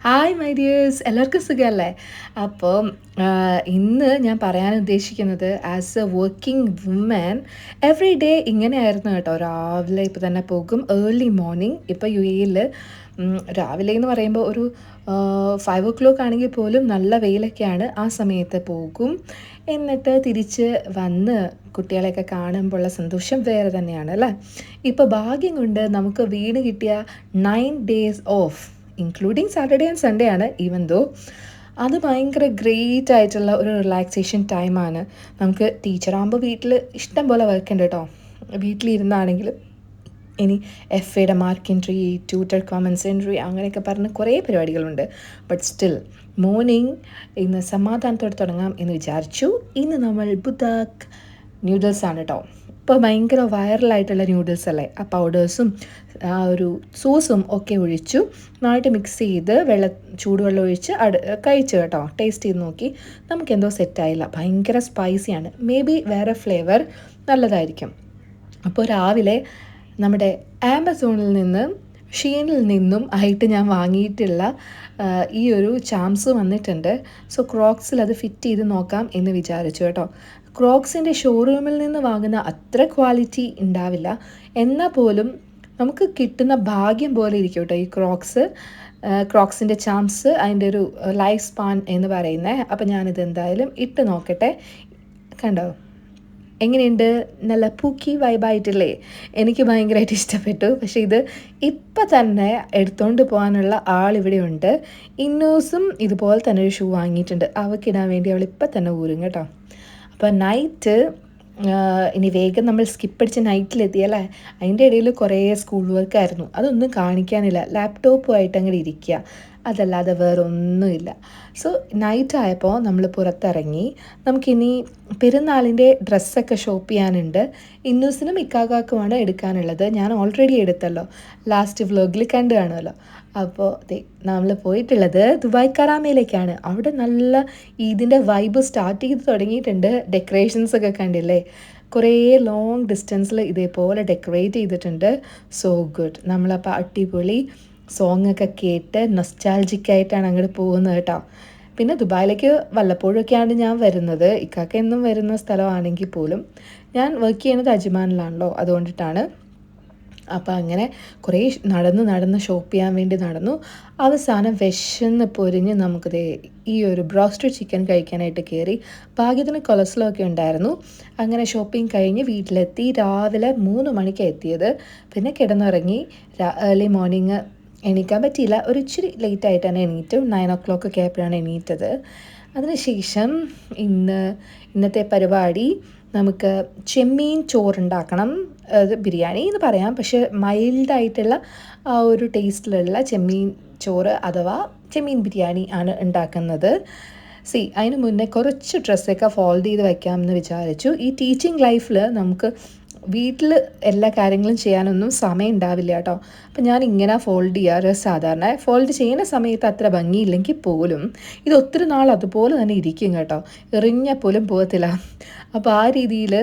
Hi my dears, എല്ലാവർക്കും സുഖമല്ലേ? അപ്പോൾ ഇന്ന് ഞാൻ പറയാൻ ഉദ്ദേശിക്കുന്നത് as a working woman every day ഇങ്ങനെയായിരുന്നു കേട്ടോ. രാവിലെ ഇപ്പോൾ തന്നെ പോകും, ഏർലി മോർണിംഗ്. ഇപ്പോൾ യു എയിൽ രാവിലെ എന്ന് പറയുമ്പോൾ ഒരു 5 o'clock ആണെങ്കിൽ പോലും നല്ല വെയിലൊക്കെയാണ്. ആ സമയത്ത് പോകും, എന്നിട്ട് തിരിച്ച് വന്ന് കുട്ടികളെയൊക്കെ കാണുമ്പോഴുള്ള സന്തോഷം വേറെ തന്നെയാണ് അല്ലേ. ഇപ്പോൾ ഭാഗ്യം കൊണ്ട് നമുക്ക് വീണ് കിട്ടിയ 9 days of, including Saturday and Sunday ആണ്. ഈവൻ ദോ അത് ഭയങ്കര ഗ്രേറ്റ് ആയിട്ടുള്ള ഒരു റിലാക്സേഷൻ ടൈമാണ്. നമുക്ക് ടീച്ചറാകുമ്പോൾ വീട്ടിൽ ഇഷ്ടം പോലെ വർക്ക് ഉണ്ട് കേട്ടോ. വീട്ടിലിരുന്നാണെങ്കിലും ഇനി FAയുടെ mark entry, tutor comments entry, അങ്ങനെയൊക്കെ പറഞ്ഞ് കുറേ പരിപാടികളുണ്ട്. ബട്ട് സ്റ്റിൽ മോർണിംഗ് ഇന്ന് സമാധാനത്തോടെ തുടങ്ങാം എന്ന് വിചാരിച്ചു. ഇന്ന് നമ്മൾ ബുദാക്ക് ന്യൂഡിൽസാണ് കേട്ടോ. ഇപ്പോൾ ഭയങ്കര വൈറലായിട്ടുള്ള ന്യൂഡിൽസ് അല്ലേ. ആ പൗഡേഴ്സും ആ ഒരു സോസും ഒക്കെ ഒഴിച്ചു നന്നായിട്ട് മിക്സ് ചെയ്ത് ചൂടുവെള്ളം ഒഴിച്ച് കഴിച്ചു കേട്ടോ. ടേസ്റ്റ് ചെയ്ത് നോക്കി, നമുക്കെന്തോ സെറ്റായില്ല. ഭയങ്കര സ്പൈസിയാണ്. മേ ബി വേറെ ഫ്ലേവർ നല്ലതായിരിക്കും. അപ്പോൾ രാവിലെ നമ്മുടെ ആമസോണിൽ നിന്ന്, ഷീനിൽ നിന്നും ആയിട്ട് ഞാൻ വാങ്ങിയിട്ടുള്ള ഈ ഒരു ചാംസ് വന്നിട്ടുണ്ട്. സോ ക്രോക്സിൽ അത് ഫിറ്റ് ചെയ്ത് നോക്കാം എന്ന് വിചാരിച്ചു കേട്ടോ. ക്രോക്സിൻ്റെ ഷോറൂമിൽ നിന്ന് വാങ്ങുന്ന അത്ര ക്വാളിറ്റി ഉണ്ടാവില്ല, എന്നാൽ പോലും നമുക്ക് കിട്ടുന്ന ഭാഗ്യം പോലെ ഇരിക്കും കേട്ടോ ഈ ക്രോക്സിൻ്റെ ചാംസ്, അതിൻ്റെ ഒരു ലൈഫ് സ്പാൻ എന്ന് പറയുന്നത്. അപ്പോൾ ഞാനിത് എന്തായാലും ഇട്ട് നോക്കട്ടെ. കണ്ടോ എങ്ങനെയുണ്ട്? നല്ല പൂക്കി വൈബായിട്ടില്ലേ? എനിക്ക് ഭയങ്കരമായിട്ട് ഇഷ്ടപ്പെട്ടു. പക്ഷേ ഇത് ഇപ്പം തന്നെ എടുത്തുകൊണ്ട് പോകാനുള്ള ആളിവിടെ ഉണ്ട്. ഇന്നൂസും ഇതുപോലെ തന്നെ ഒരു ഷൂ വാങ്ങിയിട്ടുണ്ട്. അവൾക്കിടാൻ വേണ്ടി അവൾ ഇപ്പം തന്നെ ഊരും കേട്ടോ. അപ്പോൾ നൈറ്റ് ഇനി വേഗം നമ്മൾ സ്കിപ്പടിച്ച് നൈറ്റിലെത്തിയല്ലേ. അതിൻ്റെ ഇടയിൽ കുറേ സ്കൂൾ വർക്കായിരുന്നു, അതൊന്നും കാണിക്കാനില്ല. ലാപ്ടോപ്പുമായിട്ട് അങ്ങനെ ഇരിക്കുക, അതല്ലാതെ വേറെ ഒന്നുമില്ല. സോ നൈറ്റ് ആയപ്പോൾ നമ്മൾ പുറത്തിറങ്ങി. നമുക്കിനി പെരുന്നാളിൻ്റെ ഡ്രസ്സൊക്കെ ഷോപ്പ് ചെയ്യാനുണ്ട്. ഇന്നൂസിനും ഇക്കാക്കാക്കുമാണ് എടുക്കാനുള്ളത്. ഞാൻ ഓൾറെഡി എടുത്തല്ലോ, ലാസ്റ്റ് വ്ലോഗിൽ കണ്ടു കാണുമല്ലോ. അപ്പോൾ നമ്മൾ പോയിട്ടുള്ളത് ദുബായ് കറാമയിലേക്കാണ്. അവിടെ നല്ല ഈദിൻ്റെ വൈബ് സ്റ്റാർട്ട് ചെയ്ത് തുടങ്ങിയിട്ടുണ്ട്. ഡെക്കറേഷൻസൊക്കെ കണ്ടില്ലേ? കുറേ ലോങ് ഡിസ്റ്റൻസിൽ ഇതേപോലെ ഡെക്കറേറ്റ് ചെയ്തിട്ടുണ്ട്. So good. നമ്മളപ്പോൾ അടിപൊളി സോങ്ങൊക്കെ കേട്ട് നൊസ്റ്റാൾജിക്കായിട്ടാണ് അങ്ങോട്ട് പോകുന്നത് കേട്ടോ. പിന്നെ ദുബായിലേക്ക് വല്ലപ്പോഴൊക്കെയാണ് ഞാൻ വരുന്നത്. ഇക്കാക്ക എന്നും വരുന്ന സ്ഥലമാണെങ്കിൽ പോലും ഞാൻ വർക്ക് ചെയ്യുന്നത് അജ്മാനിലാണല്ലോ, അതുകൊണ്ടിട്ടാണ്. അപ്പോൾ അങ്ങനെ കുറേ നടന്ന് ഷോപ്പ് ചെയ്യാൻ വേണ്ടി നടന്നു. അവസാനം വിശന്ന് പൊരിഞ്ഞ് നമുക്കിത് ഈ ഒരു ബ്രോസ്റ്റഡ് ചിക്കൻ കഴിക്കാനായിട്ട് കയറി. ഭാഗ്യത്തിന് കൊളസ്ട്രോൾ ഒക്കെ ഉണ്ടായിരുന്നു. അങ്ങനെ ഷോപ്പിംഗ് കഴിഞ്ഞ് വീട്ടിലെത്തി. രാവിലെ 3 മണിക്ക് എത്തിയത്. പിന്നെ കിടന്നുറങ്ങി. ഏർലി മോർണിംഗ് എണീക്കാൻ പറ്റിയില്ല, ഒരു ഇച്ചിരി ലേറ്റായിട്ടാണ് എണീറ്റു. 9 o'clock ഒക്കെ ആയപ്പോഴാണ് എണീറ്റത്. അതിനുശേഷം ഇന്നത്തെ പരിപാടി നമുക്ക് ചെമ്മീൻ ചോറുണ്ടാക്കണം. അത് ബിരിയാണി എന്ന് പറയാം, പക്ഷേ മൈൽഡായിട്ടുള്ള ആ ഒരു ടേസ്റ്റിലുള്ള ചെമ്മീൻ ചോറ് അഥവാ ചെമ്മീൻ ബിരിയാണി ആണ് ഉണ്ടാക്കുന്നത്. അതിന് മുന്നേ കുറച്ച് ഡ്രസ്സൊക്കെ ഫോൾഡ് ചെയ്ത് വയ്ക്കാമെന്ന് വിചാരിച്ചു. ഈ ടീച്ചിങ് ലൈഫിൽ നമുക്ക് വീട്ടിൽ എല്ലാ കാര്യങ്ങളും ചെയ്യാനൊന്നും സമയം ഉണ്ടാവില്ല കേട്ടോ. അപ്പം ഞാൻ ഇങ്ങനെ ഫോൾഡ് ചെയ്യാറ്. സാധാരണ ഫോൾഡ് ചെയ്യുന്ന സമയത്ത് അത്ര ഭംഗിയില്ലെങ്കിൽ പോലും ഇത് ഒത്തിരി നാൾ അതുപോലെ തന്നെ ഇരിക്കും കേട്ടോ, എറിഞ്ഞാൽ പോലും പോകത്തില്ല. അപ്പോൾ ആ രീതിയിൽ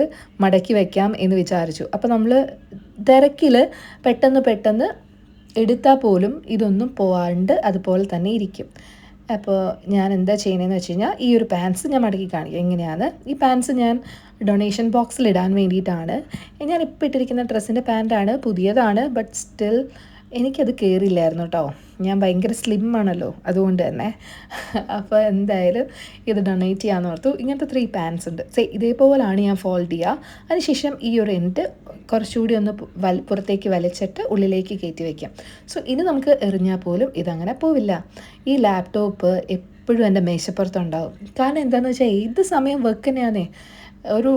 മടക്കി വയ്ക്കാം എന്ന് വിചാരിച്ചു. അപ്പോൾ നമ്മൾ തിരക്കിൽ പെട്ടെന്ന് എടുത്താൽ പോലും ഇതൊന്നും പോവാണ്ട് അതുപോലെ തന്നെ ഇരിക്കും. അപ്പോൾ ഞാൻ എന്താ ചെയ്യണമെന്ന് വെച്ച് കഴിഞ്ഞാൽ, ഈ ഒരു പാൻസ് ഞാൻ മടക്കി കാണിക്കാം എങ്ങനെയാണ്. ഈ പാൻസ് ഞാൻ ഡൊണേഷൻ ബോക്സിൽ ഇടാൻ വേണ്ടിയിട്ടാണ്. ഞാൻ ഇപ്പോൾ ഇട്ടിരിക്കുന്ന ഡ്രസ്സിൻ്റെ പാൻറ്റാണ്, പുതിയതാണ്. ബട്ട് സ്റ്റിൽ എനിക്കത് കയറിയില്ലായിരുന്നു കേട്ടോ. ഞാൻ ഭയങ്കര സ്ലിം ആണല്ലോ, അതുകൊണ്ട് തന്നെ. അപ്പോൾ എന്തായാലും ഇത് ഡൊണേറ്റ് ചെയ്യാമെന്ന് ഓർത്തു. ഇങ്ങനത്തെ 3 പാൻസ് ഉണ്ട്. ഇതേപോലെയാണ് ഞാൻ ഫോൾഡ് ചെയ്യുക. അതിനുശേഷം ഈ ഒരു എൻഡ് കുറച്ചുകൂടി ഒന്ന് പുറത്തേക്ക് വലിച്ചിട്ട് ഉള്ളിലേക്ക് കയറ്റി വയ്ക്കാം. സോ ഇനി നമുക്ക് എറിഞ്ഞാൽ പോലും ഇതങ്ങനെ പോവില്ല. ഈ ലാപ്ടോപ്പ് എപ്പോഴും എൻ്റെ മേശപ്പുറത്തുണ്ടാവും. കാരണം എന്താണെന്ന് വെച്ചാൽ ഏത് സമയം വർക്ക് തന്നെയാണേ. ഒരു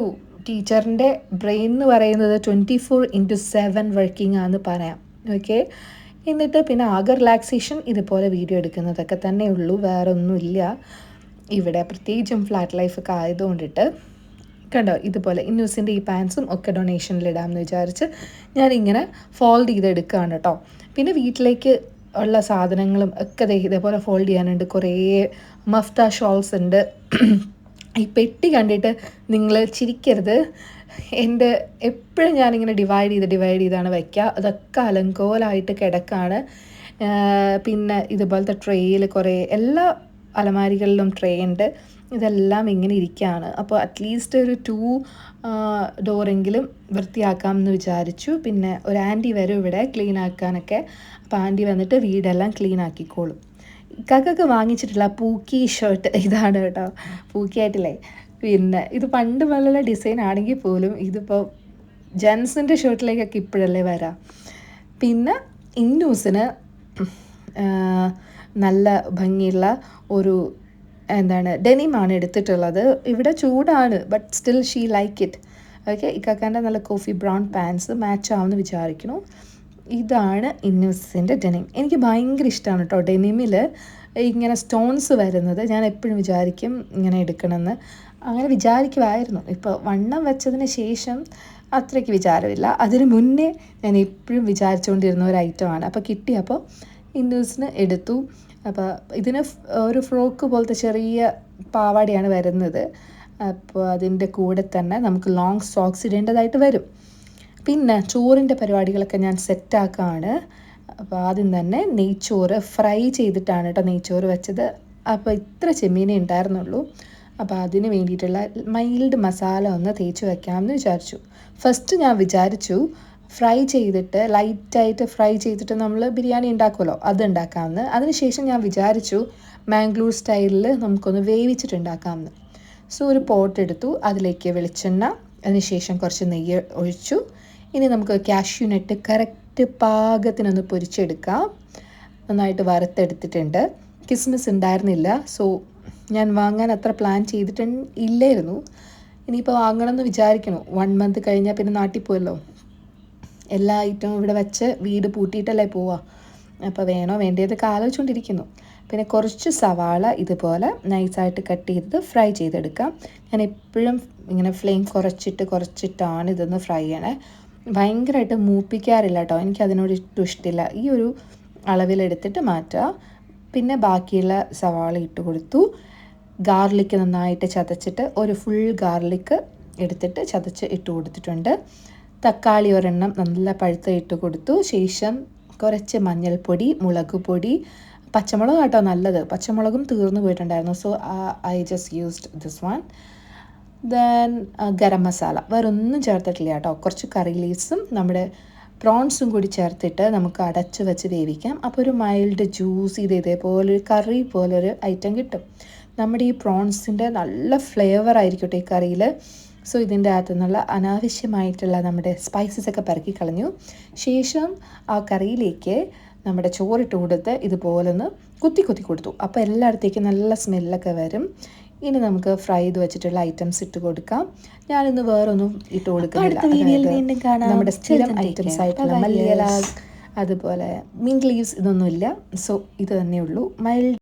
ടീച്ചറിൻ്റെ ബ്രെയിൻ എന്ന് പറയുന്നത് 24/7 വർക്കിംഗ് ആണെന്ന് പറയാം. ഓക്കെ. എന്നിട്ട് പിന്നെ ആകെ റിലാക്സേഷൻ ഇതുപോലെ വീഡിയോ എടുക്കുന്നതൊക്കെ തന്നെ ഉള്ളൂ, വേറെ ഒന്നുമില്ല ഇവിടെ. പ്രത്യേകിച്ചും ഫ്ലാറ്റ് ലൈഫൊക്കെ ആയതുകൊണ്ടിട്ട് കണ്ടോ, ഇതുപോലെ ഇന്നൂസിൻ്റെ ഈ പാൻസും ഒക്കെ ഡൊണേഷനിലിടാമെന്ന് വിചാരിച്ച് ഞാനിങ്ങനെ ഫോൾഡ് ചെയ്തെടുക്കുകയാണ് കേട്ടോ. പിന്നെ വീട്ടിലേക്ക് ഉള്ള സാധനങ്ങളും ഒക്കെ ഇതേപോലെ ഫോൾഡ് ചെയ്യാനുണ്ട്. കുറേ മഫ്ത ഷോൾസ് ഉണ്ട്. ഈ പെട്ടി കണ്ടിട്ട് നിങ്ങൾ ചിരിക്കരുത്. എൻ്റെ എപ്പോഴും ഞാനിങ്ങനെ ഡിവൈഡ് ചെയ്താണ് വയ്ക്കുക. അതൊക്കെ അലങ്കോലമായിട്ട് കിടക്കാണ്. പിന്നെ ഇതുപോലത്തെ ട്രേയിൽ കുറേ എല്ലാ അലമാരികളിലും ട്രേ ഉണ്ട്. ഇതെല്ലാം ഇങ്ങനെ ഇരിക്കുകയാണ്. അപ്പോൾ അറ്റ്ലീസ്റ്റ് ഒരു 2 ഡോറെങ്കിലും വൃത്തിയാക്കാം എന്ന് വിചാരിച്ചു. പിന്നെ ഒരു ആൻറ്റി വരും ഇവിടെ ക്ലീൻ ആക്കാനൊക്കെ. അപ്പോൾ ആൻറ്റി വന്നിട്ട് വീടെല്ലാം ക്ലീൻ ആക്കിക്കോളും. ഇക്കാക്കൊക്കെ വാങ്ങിച്ചിട്ടുള്ള പൂക്കി ഷർട്ട് ഇതാണ് കേട്ടോ. പൂക്കിയായിട്ടില്ലേ. പിന്നെ ഇത് പണ്ട് മുതലുള്ള ഡിസൈൻ ആണെങ്കിൽ പോലും ഇതിപ്പോൾ ജെൻസിൻ്റെ ഷർട്ടിലേക്കൊക്കെ ഇപ്പോഴല്ലേ വരാം. പിന്നെ ഇന്നൂസിന് നല്ല ഭംഗിയുള്ള ഒരു ഡെനിമാണ് എടുത്തിട്ടുള്ളത്. ഇവിടെ ചൂടാണ്, but still she like it. Okay, ഇക്കാക്കാൻ്റെ നല്ല കോഫി ബ്രൗൺ പാൻസ് മാച്ച് ആവുമെന്ന് വിചാരിക്കുന്നു. ഇതാണ് ഇന്നൂസിൻ്റെ ഡെനിം. എനിക്ക് ഭയങ്കര ഇഷ്ടമാണ് കേട്ടോ ഡെനിമിൽ ഇങ്ങനെ സ്റ്റോൺസ് വരുന്നത്. ഞാൻ എപ്പോഴും വിചാരിക്കും ഇങ്ങനെ എടുക്കണമെന്ന്. അങ്ങനെ വിചാരിക്കുമായിരുന്നു. ഇപ്പോൾ വണ്ണം വെച്ചതിന് ശേഷം അത്രയ്ക്ക് വിചാരമില്ല. അതിന് മുന്നേ ഞാൻ എപ്പോഴും വിചാരിച്ചുകൊണ്ടിരുന്ന ഒരു ഐറ്റമാണ്. അപ്പോൾ കിട്ടിയപ്പോൾ ഇന്നൂസിന് എടുത്തു. അപ്പോൾ ഇതിന് ഒരു ഫ്രോക്ക് പോലത്തെ ചെറിയ പാവാടയാണ് വരുന്നത്. അപ്പോൾ അതിൻ്റെ കൂടെ തന്നെ നമുക്ക് ലോങ് സോക്സ് ഇടേണ്ടതായിട്ട് വരും. പിന്നെ ചോറിൻ്റെ പരിപാടികളൊക്കെ ഞാൻ സെറ്റാക്കുകയാണ്. അപ്പോൾ ആദ്യം തന്നെ നെയ്ച്ചോറ് ഫ്രൈ ചെയ്തിട്ടാണ് കേട്ടോ നെയ്ച്ചോറ് വെച്ചത്. അപ്പോൾ ഇത്ര ചെമ്മീനേ ഉണ്ടായിരുന്നുള്ളൂ. അപ്പോൾ അതിന് വേണ്ടിയിട്ടുള്ള മൈൽഡ് മസാല ഒന്ന് തേച്ച് വെക്കാമെന്ന് വിചാരിച്ചു. ഫസ്റ്റ് ഞാൻ വിചാരിച്ചു ഫ്രൈ ചെയ്തിട്ട് ലൈറ്റായിട്ട് ഫ്രൈ ചെയ്തിട്ട് നമ്മൾ ബിരിയാണി ഉണ്ടാക്കുമല്ലോ, അത് ഉണ്ടാക്കാമെന്ന്. അതിനുശേഷം ഞാൻ വിചാരിച്ചു മാംഗ്ലൂർ സ്റ്റൈലിൽ നമുക്കൊന്ന് വേവിച്ചിട്ടുണ്ടാക്കാമെന്ന്. സോ ഒരു പോട്ട് എടുത്തു, അതിലേക്ക് വെളിച്ചെണ്ണ, അതിനുശേഷം കുറച്ച് നെയ്യ് ഒഴിച്ചു. ഇനി നമുക്ക് കാഷ്യൂ നട്ട് കറക്റ്റ് പാകത്തിനൊന്ന് പൊരിച്ചെടുക്കാം. നന്നായിട്ട് വറുത്തെടുത്തിട്ടുണ്ട്. കിസ്മിസ് ഉണ്ടായിരുന്നില്ല, സോ ഞാൻ വാങ്ങാൻ അത്ര പ്ലാൻ ഇല്ലായിരുന്നു. ഇനിയിപ്പോൾ വാങ്ങണമെന്ന് വിചാരിക്കണം. 1 മന്ത് കഴിഞ്ഞാൽ പിന്നെ നാട്ടിൽ പോയല്ലോ. എല്ലാ ഐറ്റവും ഇവിടെ വെച്ച് വീട് പൂട്ടിയിട്ടല്ലേ പോവുക. അപ്പോൾ വേണോ വേണ്ടതൊക്കെ ആലോചിച്ചുകൊണ്ടിരിക്കുന്നു. പിന്നെ കുറച്ച് സവാള ഇതുപോലെ നൈസായിട്ട് കട്ട് ചെയ്തത് ഫ്രൈ ചെയ്തെടുക്കാം. ഞാൻ എപ്പോഴും ഇങ്ങനെ ഫ്ലെയിം കുറച്ചിട്ടാണ് ഇതൊന്ന് ഫ്രൈ ചെയ്യണേ. ഭയങ്കരമായിട്ട് മൂപ്പിക്കാറില്ല കേട്ടോ, എനിക്കതിനോട് ഇഷ്ടമില്ല. ഈ ഒരു അളവിലെടുത്തിട്ട് മാറ്റുക. പിന്നെ ബാക്കിയുള്ള സവാള ഇട്ട് കൊടുത്തു. ഗാർലിക്ക് നന്നായിട്ട് ചതച്ചിട്ട് ഒരു ഫുൾ ഗാർലിക്ക് എടുത്തിട്ട് ചതച്ച് ഇട്ട് കൊടുത്തിട്ടുണ്ട്. തക്കാളി ഒരെണ്ണം നല്ല പഴുത്ത ഇട്ട് കൊടുത്തു. ശേഷം കുറച്ച് മഞ്ഞൾപ്പൊടി, മുളക് പൊടി, പച്ചമുളക് കേട്ടോ നല്ലത്. പച്ചമുളകും തീർന്നു പോയിട്ടുണ്ടായിരുന്നു. So I just used this one. Then garam masala വേറൊന്നും ചേർത്തിട്ടില്ല കേട്ടോ. കുറച്ച് കറി ലീവ്സും നമ്മുടെ പ്രോൺസും കൂടി ചേർത്തിട്ട് നമുക്ക് അടച്ച് വെച്ച് വേവിക്കാം. അപ്പോൾ ഒരു മൈൽഡ് ജ്യൂസ് ഇതേപോലെ ഒരു കറി പോലൊരു ഐറ്റം കിട്ടും. നമ്മുടെ ഈ പ്രോൺസിൻ്റെ നല്ല ഫ്ലേവർ ആയിരിക്കട്ടെ ഈ കറിയിൽ. സോ ഇതിൻ്റെ അകത്തു നിന്നുള്ള അനാവശ്യമായിട്ടുള്ള നമ്മുടെ സ്പൈസസ് ഒക്കെ പെറുക്കി കളഞ്ഞു. ശേഷം ആ കറിയിലേക്ക് നമ്മുടെ ചോറിട്ട് കൊടുത്ത് ഇതുപോലൊന്ന് കുത്തി കൊടുത്തു. അപ്പോൾ എല്ലായിടത്തേക്കും നല്ല സ്മെല്ലൊക്കെ വരും. ഇനി നമുക്ക് ഫ്രൈ ചെയ്ത് വെച്ചിട്ടുള്ള ഐറ്റംസ് ഇട്ട് കൊടുക്കാം. ഞാനിന്ന് വേറൊന്നും ഇട്ട് കൊടുക്കുന്നില്ല. നമ്മുടെ സ്ഥിരം ഐറ്റംസ് ആയിട്ടുള്ള മല്ലിയില, അതുപോലെ മിൻറ്റ് ലീവ്സ് ഇതൊന്നുമില്ല. സോ ഇത് തന്നെയുള്ളൂ. മൈൽഡ്